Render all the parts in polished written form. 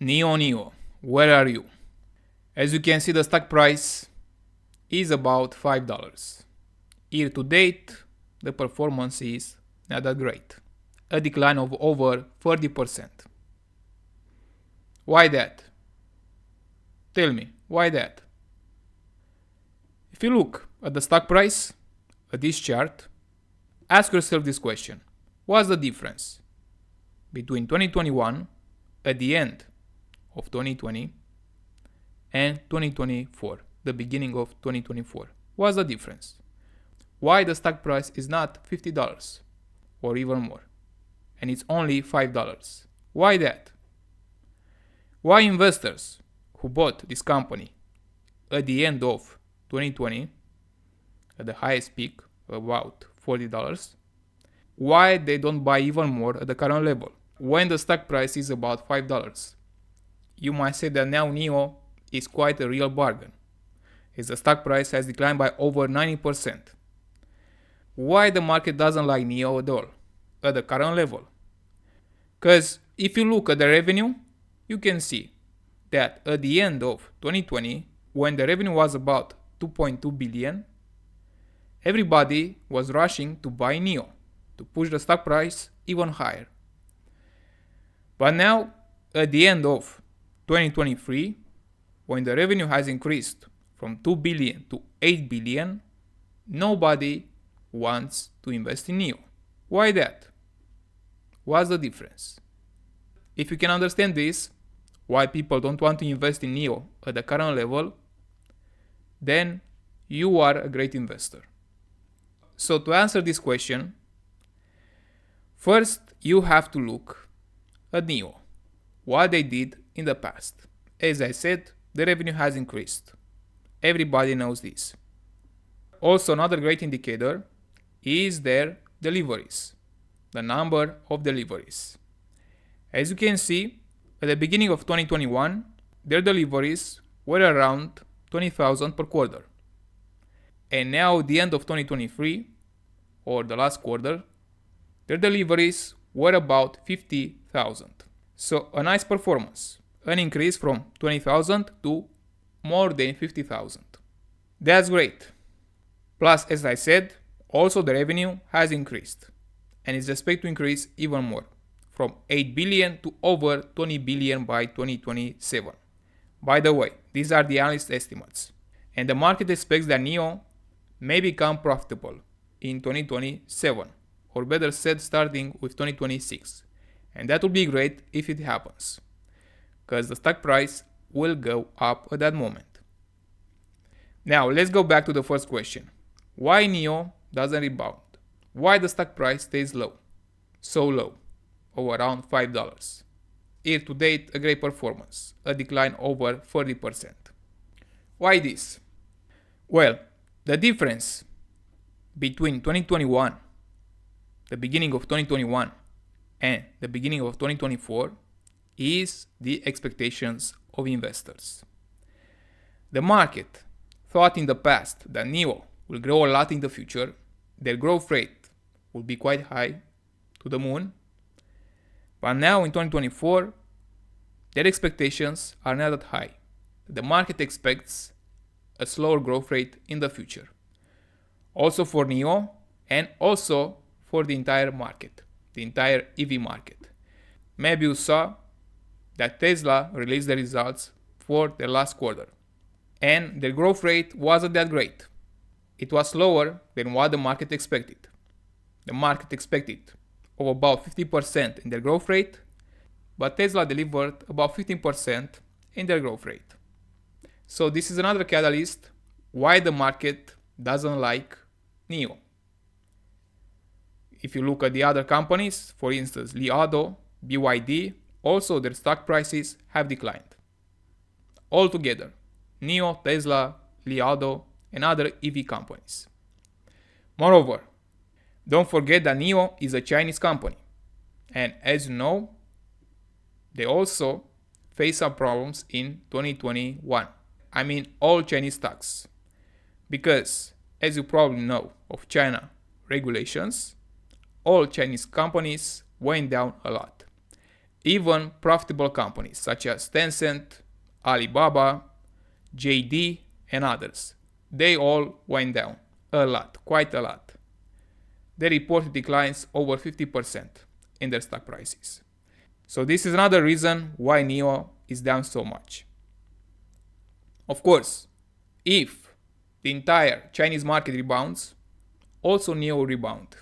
NIO, where are you? As you can see, the stock price is about $5. Year to date, the performance is not that great. A decline of over 30%. Why that? Tell me, why that? If you look at the stock price, at this chart, ask yourself this question. What's the difference between 2021, at the end of 2020, and 2024, the beginning of 2024? What's the difference? Why the stock price is not $50 or even more, and it's only $5? Why that? Why investors who bought this company at the end of 2020, at the highest peak, about $40, why they don't buy even more at the current level, when the stock price is about $5? You might say that now NIO is quite a real bargain, as the stock price has declined by over 90%. Why the market doesn't like NIO at all, at the current level? Because if you look at the revenue, you can see that at the end of 2020, when the revenue was about 2.2 billion, everybody was rushing to buy NIO, to push the stock price even higher. But now, at the end of 2023, when the revenue has increased from 2 billion to 8 billion, nobody wants to invest in NIO. Why that? What's the difference? If you can understand this, why people don't want to invest in NIO at the current level, then you are a great investor. So to answer this question, first you have to look at NIO, what they did in the past. As I said, the revenue has increased. Everybody knows this. Also, another great indicator is their deliveries, the number of deliveries. As you can see, at the beginning of 2021, their deliveries were around 20,000 per quarter. And now at the end of 2023, or the last quarter, their deliveries were about 50,000. So a nice performance, an increase from 20,000 to more than 50,000. That's great. Plus, as I said, also the revenue has increased and is expected to increase even more, from 8 billion to over 20 billion by 2027. By the way, these are the analyst estimates, and the market expects that NIO may become profitable in 2027, or better said, starting with 2026. And that would be great if it happens, because the stock price will go up at that moment. Now, let's go back to the first question. Why NIO doesn't rebound? Why the stock price stays low? So low, of around $5. Year to date, a great performance, a decline over 30%. Why this? Well, the difference between 2021, the beginning of 2021, and the beginning of 2024 is the expectations of investors. The market thought in the past that NIO will grow a lot in the future, their growth rate will be quite high, to the moon. But now in 2024, their expectations are not that high. The market expects a slower growth rate in the future. Also for NIO and also for the entire market, the entire EV market. Maybe you saw that Tesla released the results for the last quarter, and their growth rate wasn't that great. It was slower than what the market expected. The market expected of about 50% in their growth rate, but Tesla delivered about 15% in their growth rate. So this is another catalyst why the market doesn't like NIO. If you look at the other companies, for instance, Li Auto, BYD, also their stock prices have declined. Altogether, NIO, Tesla, Li Auto, and other EV companies. Moreover, don't forget that NIO is a Chinese company, and as you know, they also face some problems in 2021. I mean all Chinese stocks, because as you probably know of China regulations, all Chinese companies went down a lot. Even profitable companies such as Tencent, Alibaba, JD, and others, they all went down a lot, quite a lot. They reported declines over 50% in their stock prices. So this is another reason why NIO is down so much. Of course, if the entire Chinese market rebounds, also NIO will rebound.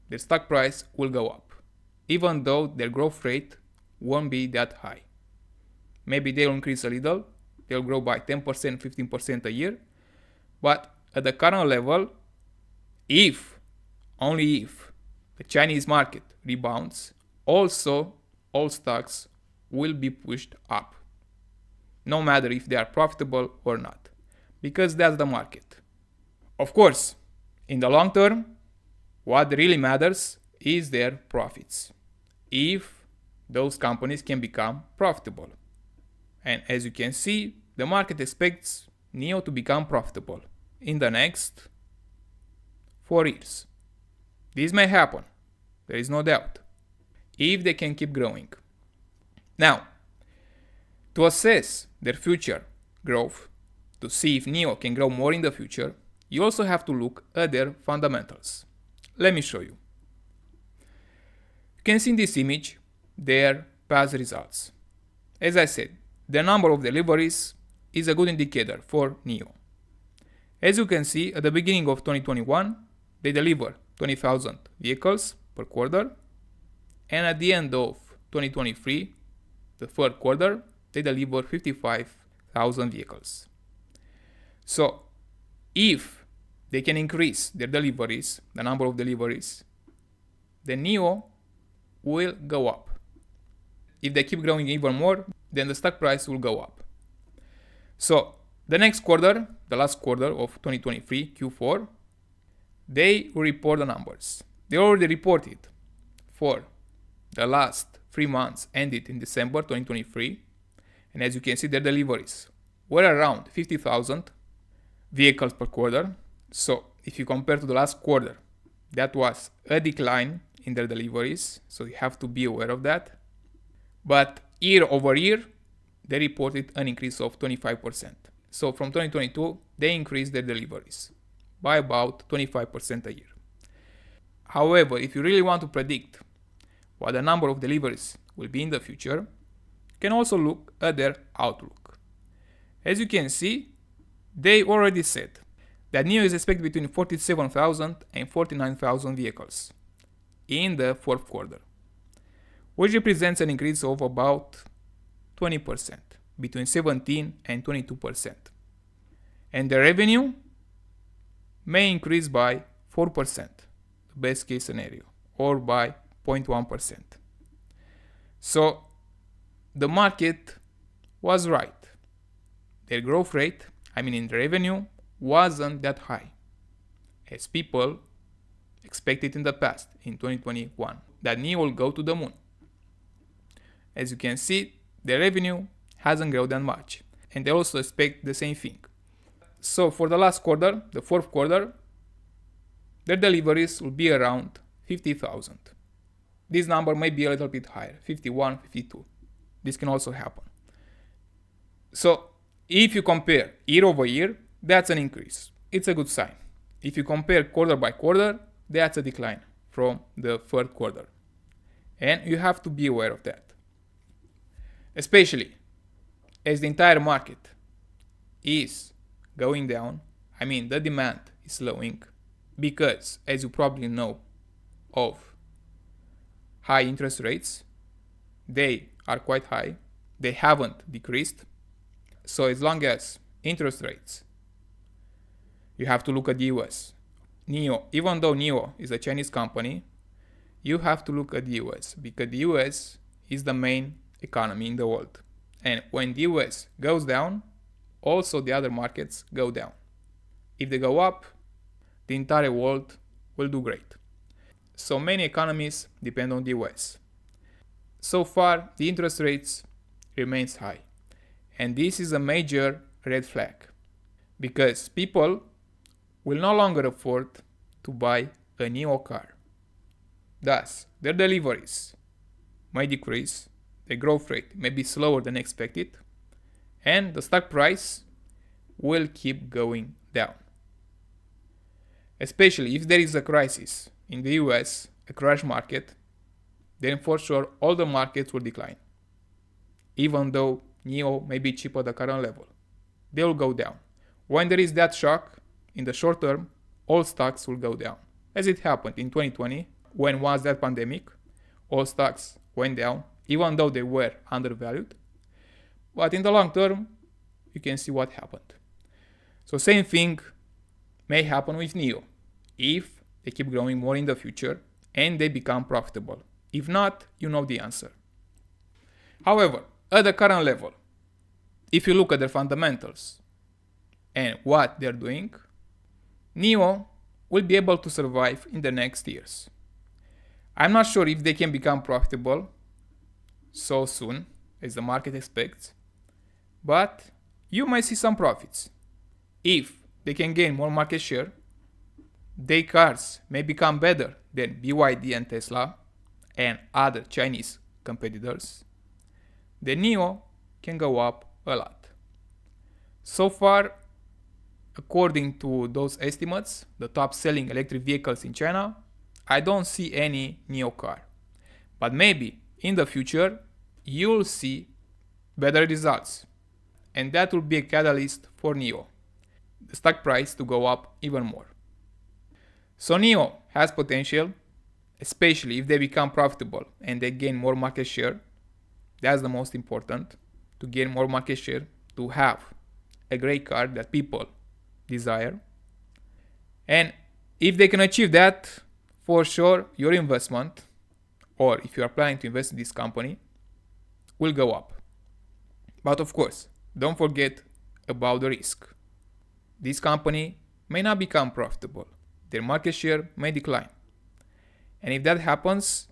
Their stock price will go up, even though their growth rate won't be that high. Maybe they'll increase a little, they'll grow by 10%, 15% a year, but at the current level, if, only if, the Chinese market rebounds, also all stocks will be pushed up, no matter if they are profitable or not, because that's the market. Of course, in the long term, what really matters is their profits, if those companies can become profitable. And as you can see, the market expects NIO to become profitable in the next 4 years. This may happen, there is no doubt, if they can keep growing. Now, to assess their future growth, to see if NIO can grow more in the future, you also have to look at their fundamentals. Let me show you. You can see in this image their past results. As I said, the number of deliveries is a good indicator for NIO. As you can see, at the beginning of 2021, they deliver 20,000 vehicles per quarter, and at the end of 2023, the third quarter, they deliver 55,000 vehicles. So, if they can increase their deliveries, the number of deliveries, then NIO will go up. If they keep growing even more, then the stock price will go up. So, the next quarter, the last quarter of 2023, Q4, they will report the numbers. They already reported for the last 3 months ended in December 2023. And as you can see, their deliveries were around 50,000 vehicles per quarter. So if you compare to the last quarter, that was a decline in their deliveries. So you have to be aware of that. But year over year, they reported an increase of 25%. So from 2022, they increased their deliveries by about 25% a year. However, if you really want to predict what the number of deliveries will be in the future, you can also look at their outlook. As you can see, they already said that NIO is expected between 47,000 and 49,000 vehicles in the fourth quarter, which represents an increase of about 20%, between 17 and 22%. And the revenue may increase by 4%, the best case scenario, or by 0.1%. So the market was right. Their growth rate, in the revenue, wasn't that high, as people expected in the past, in 2021, that NIO will go to the moon. As you can see, the revenue hasn't grown that much, and they also expect the same thing. So for the last quarter, the fourth quarter, their deliveries will be around 50,000. This number may be a little bit higher, 51, 52. This can also happen. So if you compare year over year, that's an increase. It's a good sign. If you compare quarter by quarter, that's a decline from the third quarter. And you have to be aware of that. Especially as the entire market is going down, the demand is slowing because, as you probably know, of high interest rates. They are quite high. They haven't decreased. So as long as interest rates, you have to look at the US. NIO, even though NIO is a Chinese company, you have to look at the US because the US is the main economy in the world. And when the US goes down, also the other markets go down. If they go up, the entire world will do great. So many economies depend on the US. So far, the interest rates remains high. And this is a major red flag because people will no longer afford to buy a NIO car. Thus, their deliveries may decrease the growth rate may be slower than expected, and the stock price will keep going down. Especially if there is a crisis in the US, a crash market, then for sure all the markets will decline. Even though NIO may be cheap at the current level, they will go down. When there is that shock, in the short term, all stocks will go down. As it happened in 2020, when was that pandemic, all stocks went down, even though they were undervalued. But in the long term, you can see what happened. So same thing may happen with NIO, if they keep growing more in the future and they become profitable. If not, you know the answer. However, at the current level, if you look at their fundamentals and what they're doing, NIO will be able to survive in the next years. I'm not sure if they can become profitable so soon as the market expects, but you might see some profits. If they can gain more market share, their cars may become better than BYD and Tesla and other Chinese competitors, the NIO can go up a lot. So far, according to those estimates, the top selling electric vehicles in China, I don't see any NIO car. But maybe in the future, you'll see better results. And that will be a catalyst for NIO, the stock price to go up even more. So NIO has potential, especially if they become profitable and they gain more market share. That's the most important, to gain more market share, to have a great car that people desire. And if they can achieve that, for sure your investment, or if you are planning to invest in this company, will go up. But of course, don't forget about the risk. This company may not become profitable. Their market share may decline. And if that happens,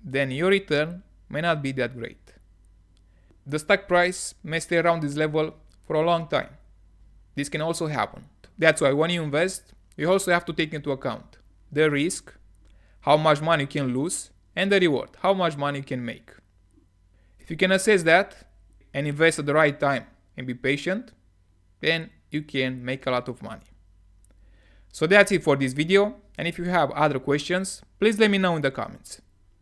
then your return may not be that great. The stock price may stay around this level for a long time. This can also happen. That's why when you invest, you also have to take into account the risk, how much money you can lose, and the reward, how much money you can make. If you can assess that and invest at the right time and be patient, then you can make a lot of money. So that's it for this video, and if you have other questions, please let me know in the comments.